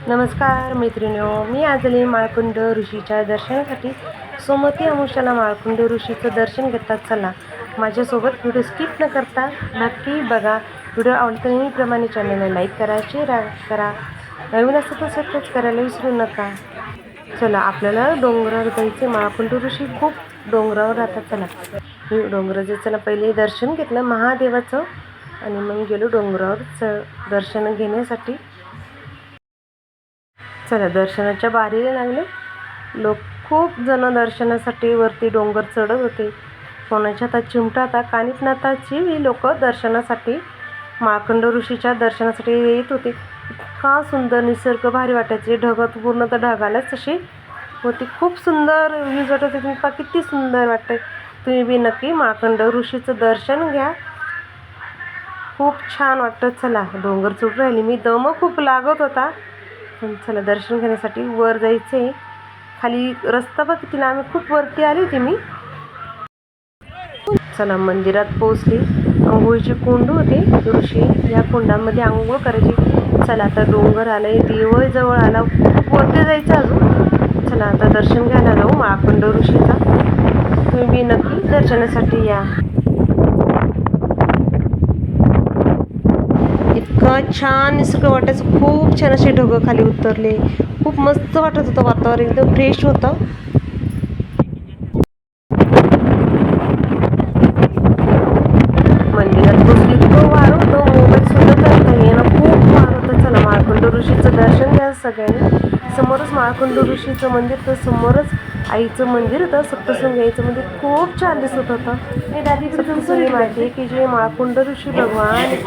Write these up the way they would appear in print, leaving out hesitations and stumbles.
नमस्कार मैत्रिणींनो, मी आज आले माळकुंड ऋषीच्या दर्शनासाठी. सोमवती अमावस्येला माळकुंड ऋषीचं दर्शन घेतात. चला माझ्यासोबत व्हिडिओ स्किप न करता नक्की बघा. व्हिडिओ आवडता नेहमीप्रमाणे चॅनलला लाईक करा, शेअर करा, नवीन असं तर सबस्क्राईब करायला विसरू नका. चला आपल्याला डोंगरावर जायचे. माळकुंड ऋषी खूप डोंगरावर राहतात. चला मी डोंगराचं चला पहिले दर्शन घेतलं महादेवाचं आणि मग गेलो डोंगरावर दर्शन घेण्यासाठी. चला दर्शनाच्या बारीला लागले. लोक खूप जण दर्शनासाठी वरती डोंगर चढत होते. कोणाच्या हातात चिमटा होता. कानिफनाथाची लोक दर्शनासाठी माळकुंड ऋषीच्या दर्शनासाठी येत होते. इतका सुंदर निसर्ग भारी वाटायचे. ढगात पूर्ण तर ढगालाच तशी होती. खूप सुंदर व्ह्यूज वाटत होते. पहा किती सुंदर वाटतंय. तुम्ही बी नक्की माळकुंड ऋषीचं दर्शन घ्या. खूप छान वाटतं. चला डोंगर चढून राहिली मी. दम खूप लागत होता. पण चला दर्शन घेण्यासाठी वर जायचे. खाली रस्ता बघ किती लांब. खूप वरती आली होती मी. चला मंदिरात पोहोचली. आंघोळीची कुंड होते. ऋषी या कुंडामध्ये आंघोळ करायची. चला आता डोंगर आलाय, देवळ जवळ आला. खूप वरती जायचं अजून. चला आता दर्शन घ्यायला जाऊ माळकुंड ऋषीचा. तुम्ही बी नक्की दर्शनासाठी या. इतकं छान निसर्ग वाटायचं. खूप छान असे ढग खाली उतरले. खूप मस्त वाटत होतं. वातावरण एकदम फ्रेश होतं. मंदिरात बसली इतकं वार होतं. मोबाईल सुद्धा करता येणं. खूप वार होतं. चला माळकुंड ऋषीचं दर्शन घ्या सगळ्यांनी. समोरच माळकुंड ऋषीचं मंदिर, तर समोरच आईचं मंदिर होतं. सप्तशृंगी आईचं मंदिर खूप छान दिसत होतं. सप्तशृंगी माहिती आहे की जे माळकुंड ऋषी भगवान की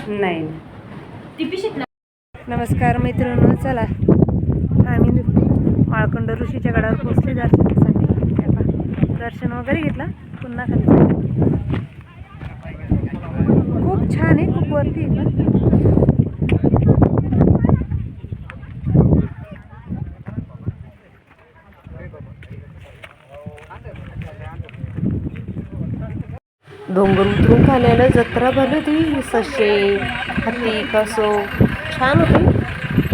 नाही. नमस्कार मैत्रिणींनो, चला आम्ही माळकुंड ऋषीच्या गडावर पोहोचले दर्शनासाठी. दर्शन वगैरे घेतलं. पुन्हा खाली खूप छान आहे. खूप वरती आहे. डोंगर उतरून खाली आलं. जत्रा भरली होती. ससे, हत्ती, कसो छान होते.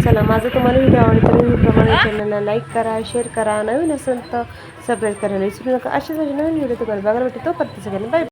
चला माझं तुम्हाला व्हिडिओ आवडला तर प्रमाणे चॅनलला लाईक करा, शेअर करा, नवीन असेल तर सबस्क्राईब करायला विसरू नका. अशाच नवीन व्हिडिओ तुम्हाला बघायला भेटतो. तोपर्यंत सगळ्यांना बाय.